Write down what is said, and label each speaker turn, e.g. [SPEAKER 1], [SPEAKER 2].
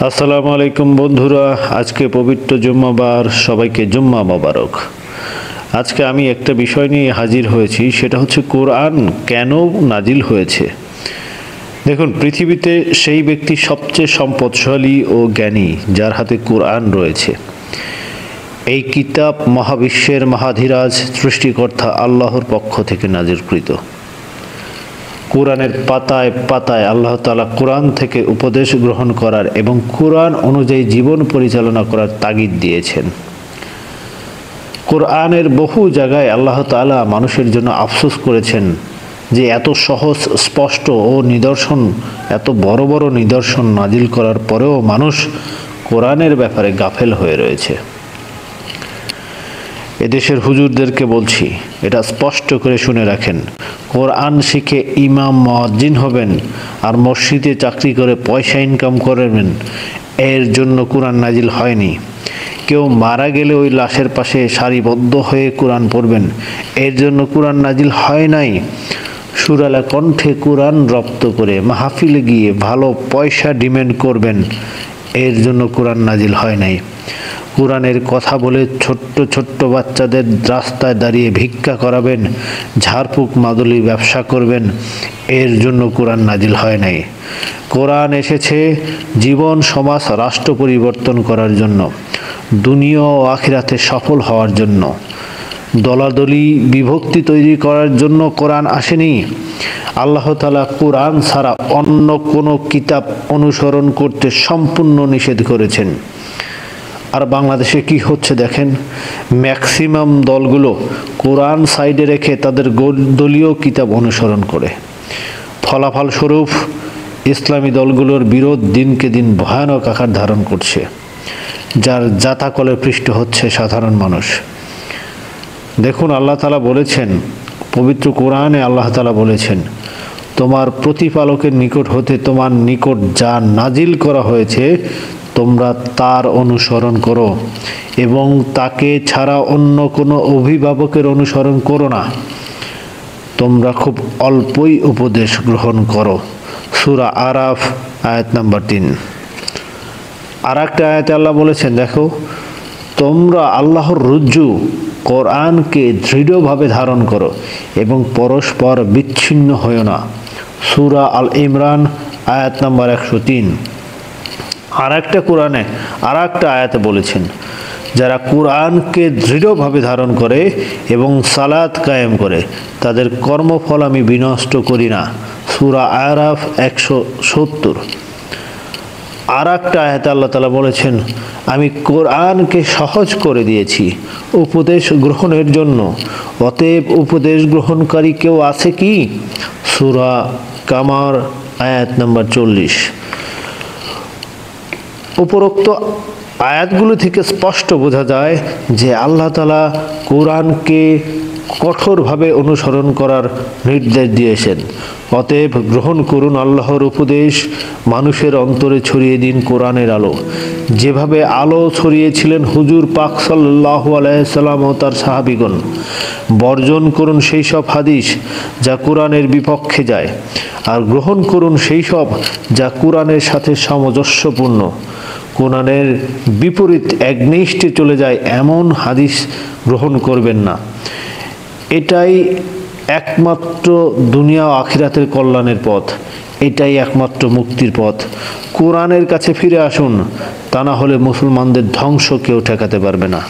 [SPEAKER 1] আসসালামু আলাইকুম বন্ধুরা, আজকে পবিত্র জুম্মাবার, সবাইকে জুম্মা মোবারক। আজকে আমি একটা বিষয় নিয়ে হাজির হয়েছি, সেটা হচ্ছে কোরআন কেন নাজিল হয়েছে। দেখুন, পৃথিবীতে সেই ব্যক্তি সবচেয়ে সম্পদশালী ও জ্ঞানী যার হাতে কোরআন রয়েছে। এই কিতাব মহাবিশ্বের মহাধীরাজ সৃষ্টিকর্তা আল্লাহর পক্ষ থেকে নাজিলকৃত। কোরআনের পাতায় পাতায় আল্লাহ তাআলা কোরআন থেকে উপদেশ গ্রহণ করার এবং কোরআন অনুযায়ী জীবন পরিচালনা করার তাগিদ দিয়েছেন। কোরআনের বহু জায়গায় আল্লাহ তাআলা মানুষের জন্য আফসোস করেছেন যে এত সহজ, স্পষ্ট ও নিদর্শন, এত বড় বড় নিদর্শন নাজিল করার পরেও মানুষ কোরআনের ব্যাপারে গাফেল হয়ে রয়েছে। এদেশের হুজুরদেরকে বলছি, এটা স্পষ্ট করে শুনে রাখেন, কোরআন শিখে ইমাম মুয়াজ্জিন হবেন আর মসজিদে চাকরি করে পয়সা ইনকাম করবেন, এর জন্য কোরআন নাজিল হয়নি। কেউ মারা গেলে ওই লাশের পাশে সারিবদ্ধ হয়ে কোরআন পড়বেন, এর জন্য কোরআন নাজিল হয় নাই। সুরালা কণ্ঠে কোরআন রপ্ত করে মাহফিলে গিয়ে ভালো পয়সা ডিমান্ড করবেন, এর জন্য কোরআন নাজিল হয় নাই। কোরআনের কথা বলে ছোট্ট ছোট্ট বাচ্চাদের রাস্তায় দাঁড়িয়ে ভিক্ষা করাবেন, ঝাড়ফুঁক মাদুলির ব্যবসা করবেন, এর জন্য কোরআন নাজিল হয় নাই। কোরআন এসেছে জীবন, সমাজ, রাষ্ট্র পরিবর্তন করার জন্য, দুনিয়া ও আখিরাতে সফল হওয়ার জন্য। দলাদলি বিভক্তি তৈরি করার জন্য কোরআন আসেনি। আল্লাহ তাআলা কোরআন ছাড়া অন্য কোনো কিতাব অনুসরণ করতে সম্পূর্ণ নিষেধ করেছেন। আর বাংলাদেশে কি হচ্ছে দেখেন, ম্যাক্সিমাম দলগুলো কোরআন সাইডে রেখে তাদের দলীয় কিতাব অনুসরণ করে। ফলাফলস্বরূপ ইসলামী দলগুলোর বিরোধ দিনকে দিন ভয়ানক আকার ধারণ করছে, যার জাতাকলে পৃষ্ঠ হচ্ছে সাধারণ মানুষ। দেখুন, আল্লাহ তাআলা বলেছেন, পবিত্র কোরআনে আল্লাহ তাআলা বলেছেন, তোমার প্রতিপালকের নিকট হতে তোমার নিকট যা নাজিল করা হয়েছে তোমরা তার অনুসরণ করো এবং তাকে ছাড়া অন্য কোনো অভিভাবকের অনুসরণ করো না। তোমরা খুব অল্পই উপদেশ গ্রহণ করো। সূরা আরাফ আয়াত নাম্বার 3। আর একটা আয়াতে আল্লাহ বলেছেন, দেখো, তোমরা আল্লাহর রজ্জু কোরআনকে দৃঢ়ভাবে ধারণ করো এবং পরস্পর বিচ্ছিন্ন হয়ো না। সূরা আল ইমরান আয়াত নাম্বার 103। আর একটা কোরআনে আর একটা আয়াতে বলেছেন, যারা কোরআনকে দৃঢ়ভাবে ধারণ করে এবং সালাত কায়েম করে তাদের কর্মফল আমি বিনষ্ট করি না। সূরা আরাফ 170। আর একটা আয়াতে আল্লাহ তাআলা বলেছেন, আমি কোরআনকে সহজ করে দিয়েছি উপদেশ গ্রহণের জন্য, অতএব উপদেশ গ্রহণকারী কেউ আছে কি? সূরা কামার আয়াত নাম্বার 40। উপরোক্ত আয়াতগুলো থেকে স্পষ্ট বোঝা যায় যে আল্লাহ তাআলা কোরআনকে কঠোরভাবে অনুসরণ করার নির্দেশ দিয়েছেন। অতএব গ্রহণ করুন আল্লাহর উপদেশ, মানুষের অন্তরে ছড়িয়ে দিন কোরআনের আলো। যেভাবে আলো ছড়িয়েছিলেন হুজুর পাক সাল্লাল্লাহু আলাইহি সাল্লাম ও তার সাহাবীগণ। বর্জন করুন সেই সব হাদিস যা কোরআনের বিপক্ষে যায়, আর গ্রহণ করুন সেই সব যা কোরআনের সাথে সামঞ্জস্যপূর্ণ। কোরআনের বিপরীত একনিষ্ঠে চলে যায় এমন হাদিস গ্রহণ করবেন না। এটাই একমাত্র দুনিয়া ও আখিরাতের কল্যাণের পথ, এটাই একমাত্র মুক্তির পথ। কোরআনের কাছে ফিরে আসুন, তা না হলে মুসলমানদের ধ্বংস কেউ ঠেকাতে পারবে না।